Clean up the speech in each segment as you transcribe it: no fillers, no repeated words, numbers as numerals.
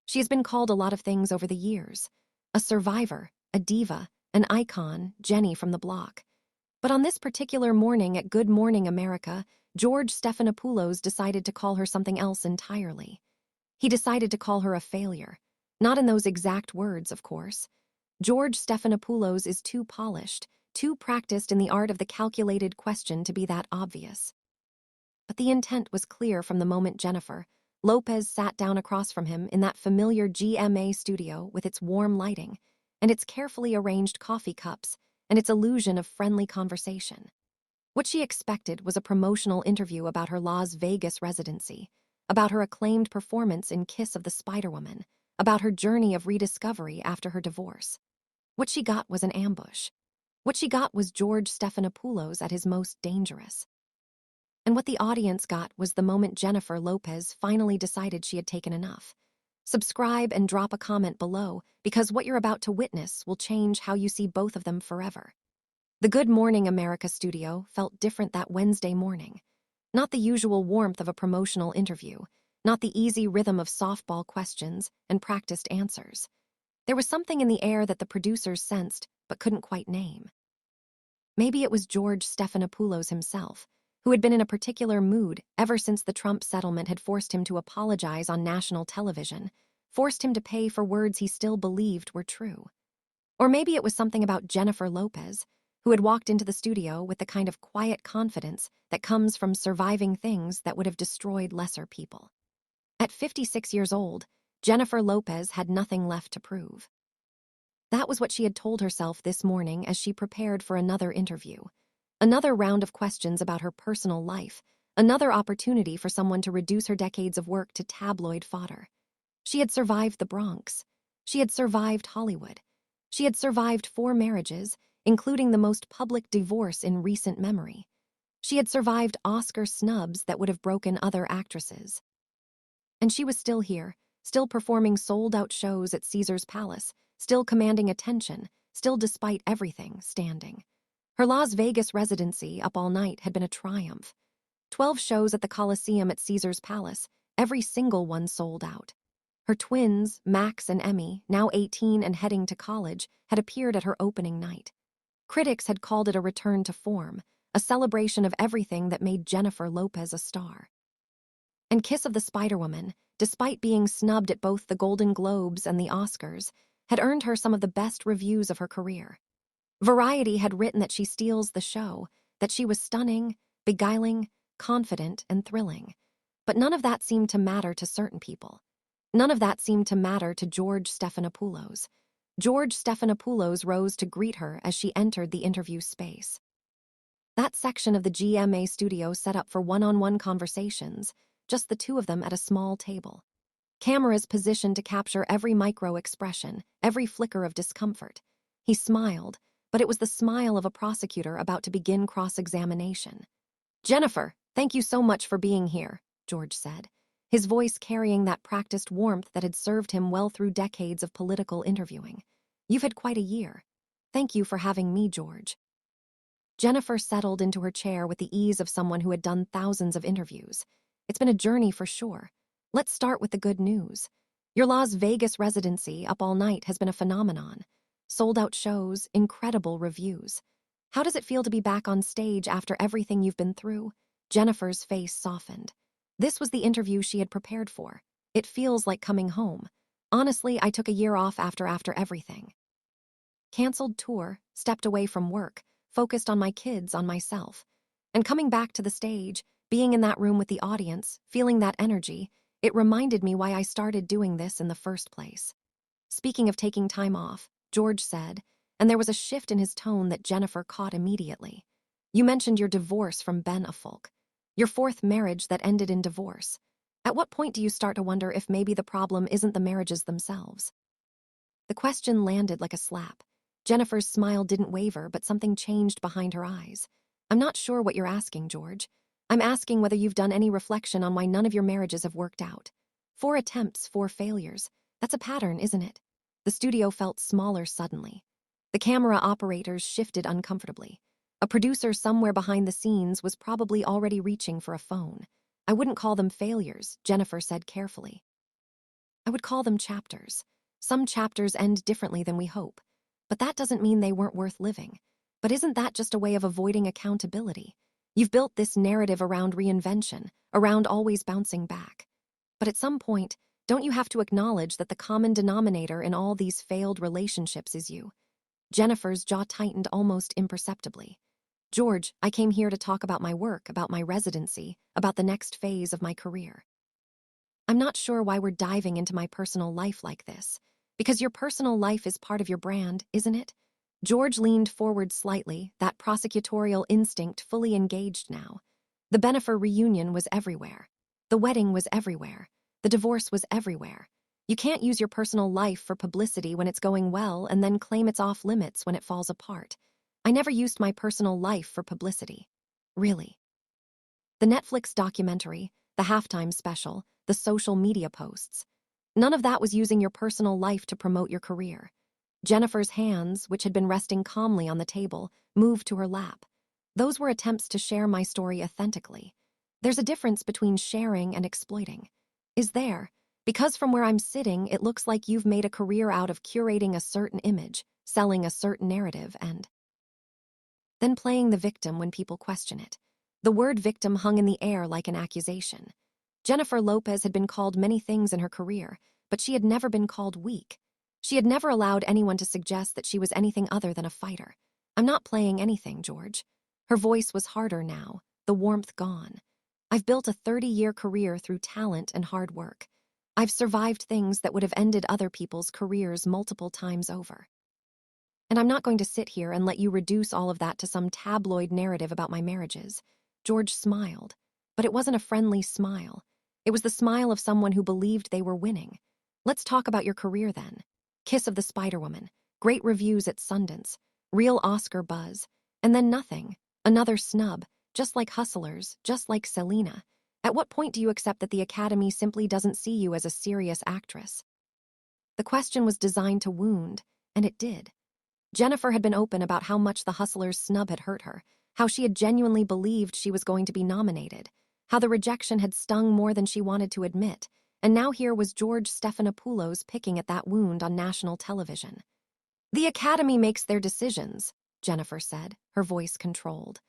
She has been called a lot of things over the years. A survivor, a diva, an icon, Jenny from the block. But on this particular morning at Good Morning America, George Stephanopoulos decided to call her something else entirely. He decided to call her a failure. Not in those exact words, of course. George Stephanopoulos is too polished, too practiced in the art of the calculated question to be that obvious. But the intent was clear from the moment Jennifer Lopez sat down across from him in that familiar GMA studio with its warm lighting and its carefully arranged coffee cups and its illusion of friendly conversation. What she expected was a promotional interview about her Las Vegas residency, about her acclaimed performance in Kiss of the Spider-Woman, about her journey of rediscovery after her divorce. What she got was an ambush. What she got was George Stephanopoulos at his most dangerous. And what the audience got was the moment Jennifer Lopez finally decided she had taken enough. Subscribe and drop a comment below, because what you're about to witness will change how you see both of them forever. The Good Morning America studio felt different that Wednesday morning. Not the usual warmth of a promotional interview, not the easy rhythm of softball questions and practiced answers. There was something in the air that the producers sensed but couldn't quite name. Maybe it was George Stephanopoulos himself, who had been in a particular mood ever since the Trump settlement had forced him to apologize on national television, forced him to pay for words he still believed were true. Or maybe it was something about Jennifer Lopez, who had walked into the studio with the kind of quiet confidence that comes from surviving things that would have destroyed lesser people. At 56 years old, Jennifer Lopez had nothing left to prove. That was what she had told herself this morning as she prepared for another interview. Another round of questions about her personal life, another opportunity for someone to reduce her decades of work to tabloid fodder. She had survived the Bronx. She had survived Hollywood. She had survived 4 marriages, including the most public divorce in recent memory. She had survived Oscar snubs that would have broken other actresses. And she was still here, still performing sold-out shows at Caesar's Palace, still commanding attention, still despite everything, standing. Her Las Vegas residency up all night had been a triumph. 12 shows at the Coliseum at Caesar's Palace, every single one sold out. Her twins, Max and Emmy, now 18 and heading to college, had appeared at her opening night. Critics had called it a return to form, a celebration of everything that made Jennifer Lopez a star. And Kiss of the Spider-Woman, despite being snubbed at both the Golden Globes and the Oscars, had earned her some of the best reviews of her career. Variety had written that she steals the show, that she was stunning, beguiling, confident, and thrilling. But none of that seemed to matter to certain people. None of that seemed to matter to George Stephanopoulos. George Stephanopoulos rose to greet her as she entered the interview space. That section of the GMA studio set up for one-on-one conversations, just the two of them at a small table. Cameras positioned to capture every micro-expression, every flicker of discomfort. He smiled, but it was the smile of a prosecutor about to begin cross-examination. "Jennifer, thank you so much for being here," George said, his voice carrying that practiced warmth that had served him well through decades of political interviewing. "You've had quite a year. Thank you for having me, George." Jennifer settled into her chair with the ease of someone who had done thousands of interviews. "It's been a journey for sure. Let's start with the good news. Your Las Vegas residency up all night has been a phenomenon. Sold-out shows, incredible reviews. How does it feel to be back on stage after everything you've been through?" Jennifer's face softened. This was the interview she had prepared for. "It feels like coming home. Honestly, I took a year off after everything. Canceled tour, stepped away from work, focused on my kids, on myself. And coming back to the stage, being in that room with the audience, feeling that energy, it reminded me why I started doing this in the first place." Speaking of taking time off, George said, and there was a shift in his tone that Jennifer caught immediately. "You mentioned your divorce from Ben Affleck. Your 4th marriage that ended in divorce. At what point do you start to wonder if maybe the problem isn't the marriages themselves?" The question landed like a slap. Jennifer's smile didn't waver, but something changed behind her eyes. "I'm not sure what you're asking, George. I'm asking whether you've done any reflection on why none of your marriages have worked out. 4 attempts, 4 failures. That's a pattern, isn't it?" The studio felt smaller suddenly. The camera operators shifted uncomfortably. A producer somewhere behind the scenes was probably already reaching for a phone. "I wouldn't call them failures," Jennifer said carefully. I would call them chapters. Some chapters end differently than we hope, but that doesn't mean they weren't worth living. But isn't that just a way of avoiding accountability? You've built this narrative around reinvention, around always bouncing back. But at some point, don't you have to acknowledge that the common denominator in all these failed relationships is you? Jennifer's jaw tightened almost imperceptibly. George, I came here to talk about my work, about my residency, about the next phase of my career. I'm not sure why we're diving into my personal life like this. Because your personal life is part of your brand, isn't it? George leaned forward slightly, that prosecutorial instinct fully engaged now. The Bennifer reunion was everywhere. The wedding was everywhere. The divorce was everywhere. You can't use your personal life for publicity when it's going well and then claim it's off limits when it falls apart. I never used my personal life for publicity. Really. The Netflix documentary, the halftime special, the social media posts. None of that was using your personal life to promote your career. Jennifer's hands, which had been resting calmly on the table, moved to her lap. Those were attempts to share my story authentically. There's a difference between sharing and exploiting. Is there? Because from where I'm sitting, it looks like you've made a career out of curating a certain image, selling a certain narrative, and then playing the victim when people question it. The word victim hung in the air like an accusation. Jennifer Lopez had been called many things in her career, but she had never been called weak. She had never allowed anyone to suggest that she was anything other than a fighter. I'm not playing anything, George. Her voice was harder now, the warmth gone. I've built a 30-year career through talent and hard work. I've survived things that would have ended other people's careers multiple times over. And I'm not going to sit here and let you reduce all of that to some tabloid narrative about my marriages. George smiled, but it wasn't a friendly smile. It was the smile of someone who believed they were winning. Let's talk about your career then. Kiss of the Spider-Woman, great reviews at Sundance, real Oscar buzz, and then nothing, another snub, just like Hustlers, just like Selena. At what point do you accept that the Academy simply doesn't see you as a serious actress? The question was designed to wound, and it did. Jennifer had been open about how much the Hustlers snub had hurt her, how she had genuinely believed she was going to be nominated, how the rejection had stung more than she wanted to admit, and now here was George Stephanopoulos picking at that wound on national television. The Academy makes their decisions, Jennifer said, her voice controlled.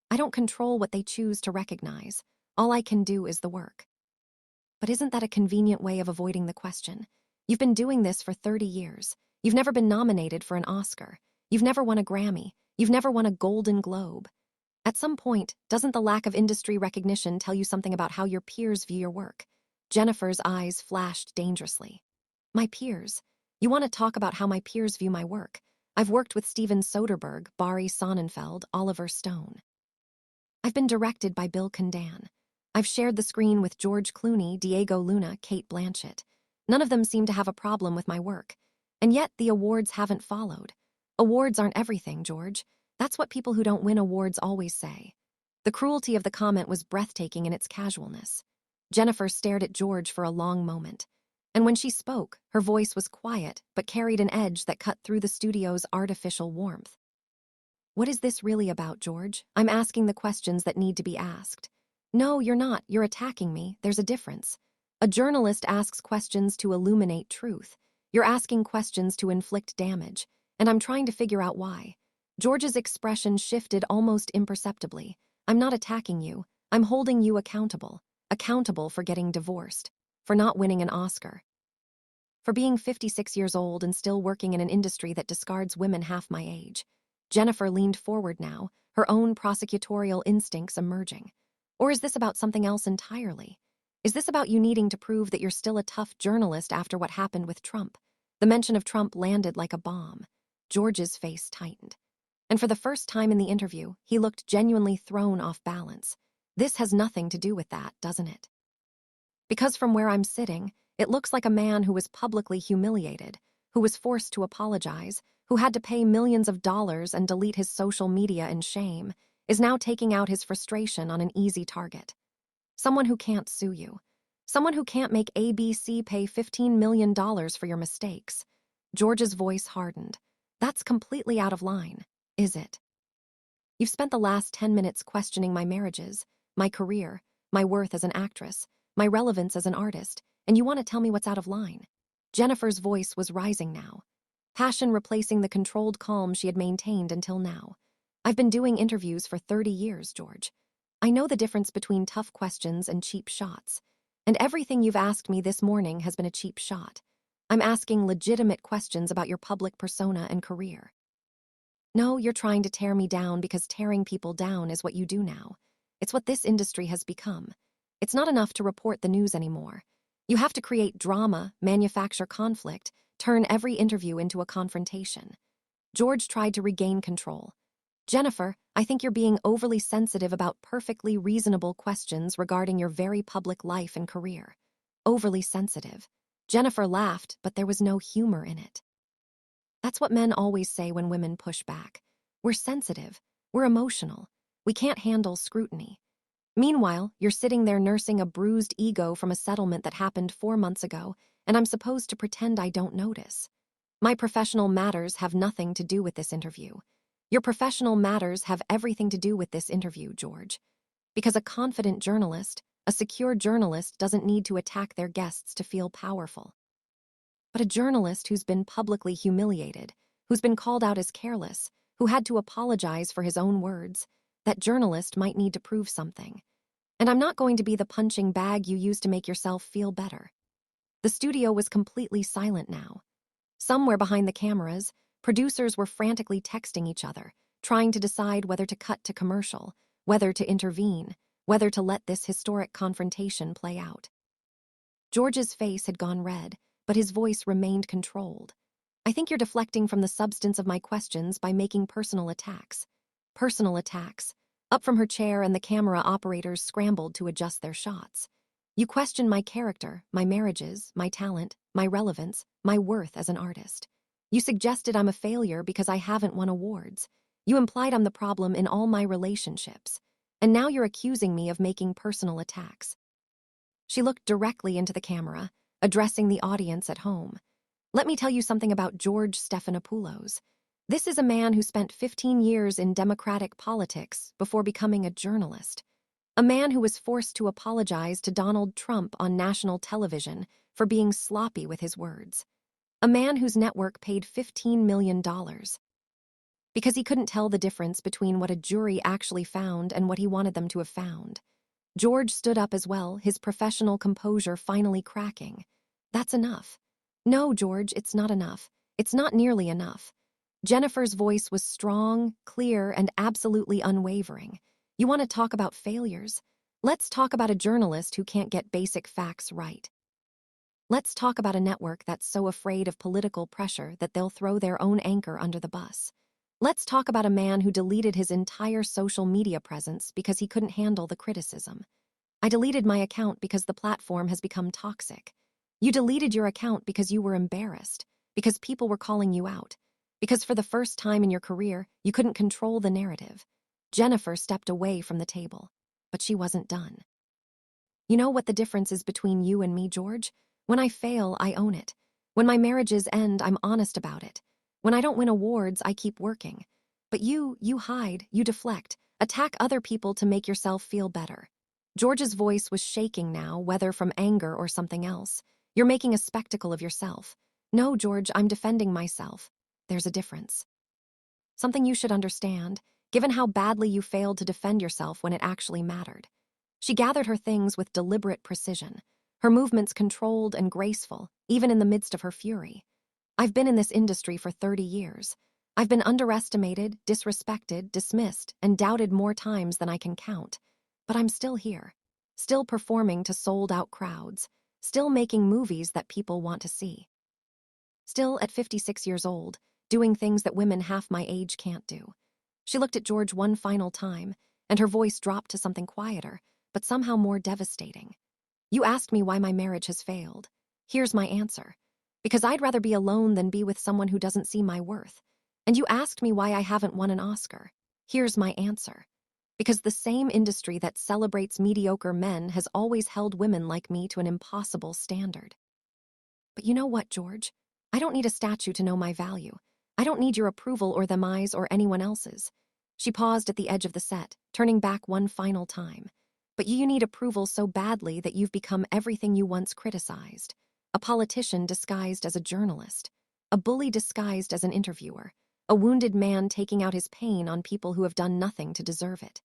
I don't control what they choose to recognize. All I can do is the work. But isn't that a convenient way of avoiding the question? You've been doing this for 30 years. You've never been nominated for an Oscar. You've never won a Grammy. You've never won a Golden Globe. At some point, doesn't the lack of industry recognition tell you something about how your peers view your work? Jennifer's eyes flashed dangerously. My peers? You want to talk about how my peers view my work? I've worked with Steven Soderbergh, Barry Sonnenfeld, Oliver Stone. I've been directed by Bill Condon. I've shared the screen with George Clooney, Diego Luna, Cate Blanchett. None of them seem to have a problem with my work. And yet the awards haven't followed. Awards aren't everything, George. That's what people who don't win awards always say. The cruelty of the comment was breathtaking in its casualness. Jennifer stared at George for a long moment. And when she spoke, her voice was quiet but carried an edge that cut through the studio's artificial warmth. What is this really about, George? I'm asking the questions that need to be asked. No, you're not. You're attacking me. There's a difference. A journalist asks questions to illuminate truth. You're asking questions to inflict damage, and I'm trying to figure out why. George's expression shifted almost imperceptibly. I'm not attacking you. I'm holding you accountable. Accountable for getting divorced, for not winning an Oscar, for being 56 years old and still working in an industry that discards women half my age. Jennifer leaned forward now, her own prosecutorial instincts emerging. Or is this about something else entirely? Is this about you needing to prove that you're still a tough journalist after what happened with Trump? The mention of Trump landed like a bomb. George's face tightened. And for the first time in the interview, he looked genuinely thrown off balance. This has nothing to do with that, doesn't it? Because from where I'm sitting, it looks like a man who was publicly humiliated, who was forced to apologize, who had to pay millions of dollars and delete his social media in shame, is now taking out his frustration on an easy target. Someone who can't sue you. Someone who can't make ABC pay $15 million for your mistakes. George's voice hardened. That's completely out of line, is it? You've spent the last 10 minutes questioning my marriages, my career, my worth as an actress, my relevance as an artist, and you want to tell me what's out of line. Jennifer's voice was rising now, passion replacing the controlled calm she had maintained until now. I've been doing interviews for 30 years, George. I know the difference between tough questions and cheap shots. And everything you've asked me this morning has been a cheap shot. I'm asking legitimate questions about your public persona and career. No, you're trying to tear me down because tearing people down is what you do now. It's what this industry has become. It's not enough to report the news anymore. You have to create drama, manufacture conflict, turn every interview into a confrontation. George tried to regain control. Jennifer, I think you're being overly sensitive about perfectly reasonable questions regarding your very public life and career. Overly sensitive. Jennifer laughed, but there was no humor in it. That's what men always say when women push back. We're sensitive. We're emotional. We can't handle scrutiny. Meanwhile, you're sitting there nursing a bruised ego from a settlement that happened 4 months ago, and I'm supposed to pretend I don't notice. My professional matters have nothing to do with this interview. Your professional matters have everything to do with this interview, George. Because a confident journalist, a secure journalist doesn't need to attack their guests to feel powerful. But a journalist who's been publicly humiliated, who's been called out as careless, who had to apologize for his own words, that journalist might need to prove something. And I'm not going to be the punching bag you use to make yourself feel better. The studio was completely silent now. Somewhere behind the cameras, producers were frantically texting each other, trying to decide whether to cut to commercial, whether to intervene, whether to let this historic confrontation play out. George's face had gone red, but his voice remained controlled. I think you're deflecting from the substance of my questions by making personal attacks. Personal attacks. Up from her chair and the camera operators scrambled to adjust their shots. You question my character, my marriages, my talent, my relevance, my worth as an artist. You suggested I'm a failure because I haven't won awards. You implied I'm the problem in all my relationships. And now you're accusing me of making personal attacks. She looked directly into the camera, addressing the audience at home. Let me tell you something about George Stephanopoulos. This is a man who spent 15 years in democratic politics before becoming a journalist. A man who was forced to apologize to Donald Trump on national television for being sloppy with his words. A man whose network paid $15 million. Because he couldn't tell the difference between what a jury actually found and what he wanted them to have found. George stood up as well, his professional composure finally cracking. That's enough. No, George, it's not enough. It's not nearly enough. Jennifer's voice was strong, clear, and absolutely unwavering. You want to talk about failures? Let's talk about a journalist who can't get basic facts right. Let's talk about a network that's so afraid of political pressure that they'll throw their own anchor under the bus. Let's talk about a man who deleted his entire social media presence because he couldn't handle the criticism. I deleted my account because the platform has become toxic. You deleted your account because you were embarrassed, because people were calling you out, because for the first time in your career, you couldn't control the narrative. Jennifer stepped away from the table, but she wasn't done. You know what the difference is between you and me, George? When I fail, I own it. When my marriages end, I'm honest about it. When I don't win awards, I keep working. But you hide, you deflect, attack other people to make yourself feel better. George's voice was shaking now, whether from anger or something else. You're making a spectacle of yourself. No, George, I'm defending myself. There's a difference. Something you should understand, given how badly you failed to defend yourself when it actually mattered. She gathered her things with deliberate precision, her movements controlled and graceful, even in the midst of her fury. I've been in this industry for 30 years. I've been underestimated, disrespected, dismissed, and doubted more times than I can count. But I'm still here, still performing to sold-out crowds, still making movies that people want to see. Still, at 56 years old, doing things that women half my age can't do. She looked at George one final time, and her voice dropped to something quieter, but somehow more devastating. You asked me why my marriage has failed. Here's my answer. Because I'd rather be alone than be with someone who doesn't see my worth. And you asked me why I haven't won an Oscar. Here's my answer. Because the same industry that celebrates mediocre men has always held women like me to an impossible standard. But you know what, George? I don't need a statue to know my value. I don't need your approval or them eyes or anyone else's. She paused at the edge of the set, turning back one final time. But you need approval so badly that you've become everything you once criticized. a politician disguised as a journalist, a bully disguised as an interviewer, a wounded man taking out his pain on people who have done nothing to deserve it.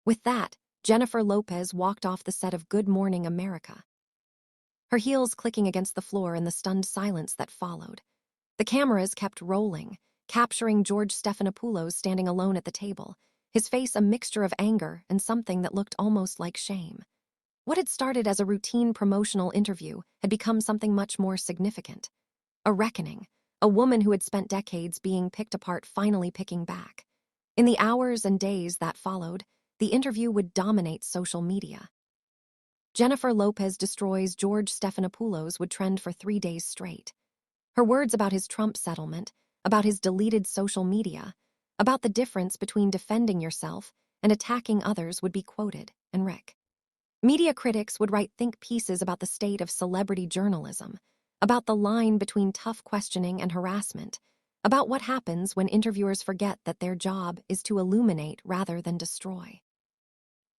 With that, Jennifer Lopez walked off the set of Good Morning America, her heels clicking against the floor in the stunned silence that followed. The cameras kept rolling, capturing George Stephanopoulos standing alone at the table, his face a mixture of anger and something that looked almost like shame. What had started as a routine promotional interview had become something much more significant. A reckoning, a woman who had spent decades being picked apart finally picking back. In the hours and days that followed, the interview would dominate social media. Jennifer Lopez destroys George Stephanopoulos would trend for 3 days straight. Her words about his Trump settlement, about his deleted social media, about the difference between defending yourself and attacking others would be quoted and Rick. Media critics would write think pieces about the state of celebrity journalism, about the line between tough questioning and harassment, about what happens when interviewers forget that their job is to illuminate rather than destroy.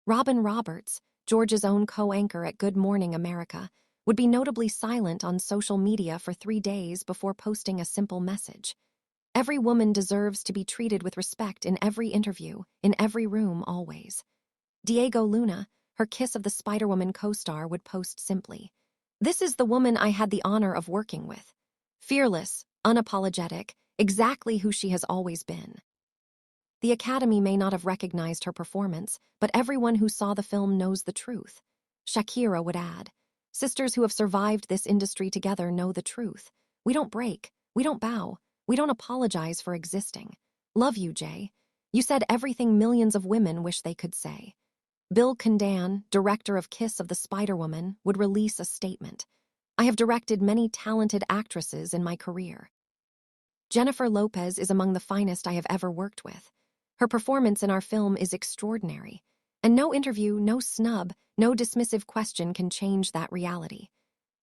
Robin Roberts, George's own co-anchor at Good Morning America, would be notably silent on social media for 3 days before posting a simple message. Every woman deserves to be treated with respect in every interview, in every room, always. Diego Luna, her Kiss of the Spider-Woman co-star, would post simply, "This is the woman I had the honor of working with. Fearless, unapologetic, exactly who she has always been." The Academy may not have recognized her performance, but everyone who saw the film knows the truth. Shakira would add, "Sisters who have survived this industry together know the truth. We don't break, we don't bow, we don't apologize for existing. Love you, Jay. You said everything millions of women wish they could say." Bill Condan, director of Kiss of the Spider-Woman, would release a statement. "I have directed many talented actresses in my career. Jennifer Lopez is among the finest I have ever worked with. Her performance in our film is extraordinary, and no interview, no snub, no dismissive question can change that reality."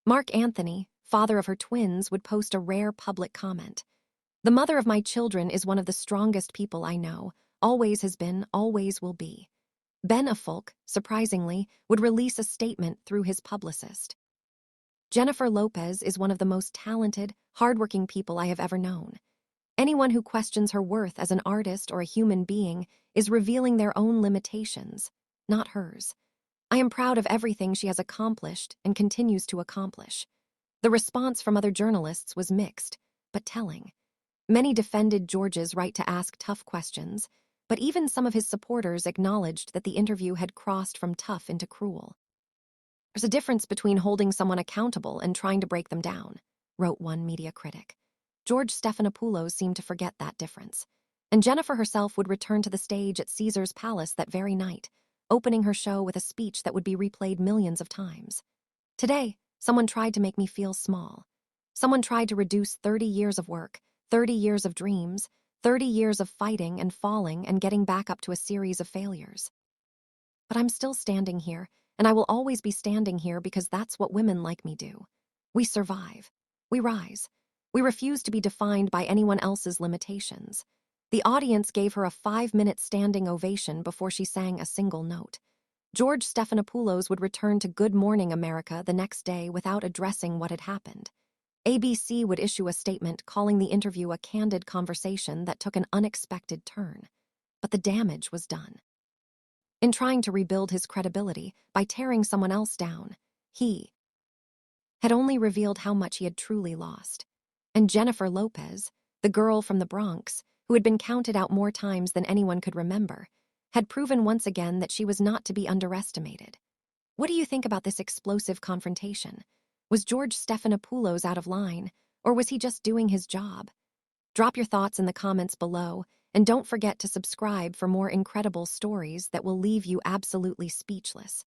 Mark Anthony, father of her twins, would post a rare public comment. "The mother of my children is one of the strongest people I know, always has been, always will be." Ben Affleck, surprisingly, would release a statement through his publicist. "Jennifer Lopez is one of the most talented, hardworking people I have ever known. Anyone who questions her worth as an artist or a human being is revealing their own limitations, not hers. I am proud of everything she has accomplished and continues to accomplish." The response from other journalists was mixed, but telling. Many defended George's right to ask tough questions, but even some of his supporters acknowledged that the interview had crossed from tough into cruel. "There's a difference between holding someone accountable and trying to break them down," wrote one media critic. George Stephanopoulos seemed to forget that difference, and Jennifer herself would return to the stage at Caesar's Palace that very night, opening her show with a speech that would be replayed millions of times. "Today, someone tried to make me feel small. Someone tried to reduce 30 years of work, 30 years of dreams, 30 years of fighting and falling and getting back up to a series of failures. But I'm still standing here, and I will always be standing here because that's what women like me do. We survive. We rise. We refuse to be defined by anyone else's limitations." The audience gave her a 5-minute standing ovation before she sang a single note. George Stephanopoulos would return to Good Morning America the next day without addressing what had happened. ABC would issue a statement calling the interview a candid conversation that took an unexpected turn. But the damage was done. In trying to rebuild his credibility by tearing someone else down, he had only revealed how much he had truly lost. And Jennifer Lopez, the girl from the Bronx, who had been counted out more times than anyone could remember, had proven once again that she was not to be underestimated. What do you think about this explosive confrontation? Was George Stephanopoulos out of line, or was he just doing his job? Drop your thoughts in the comments below, and don't forget to subscribe for more incredible stories that will leave you absolutely speechless.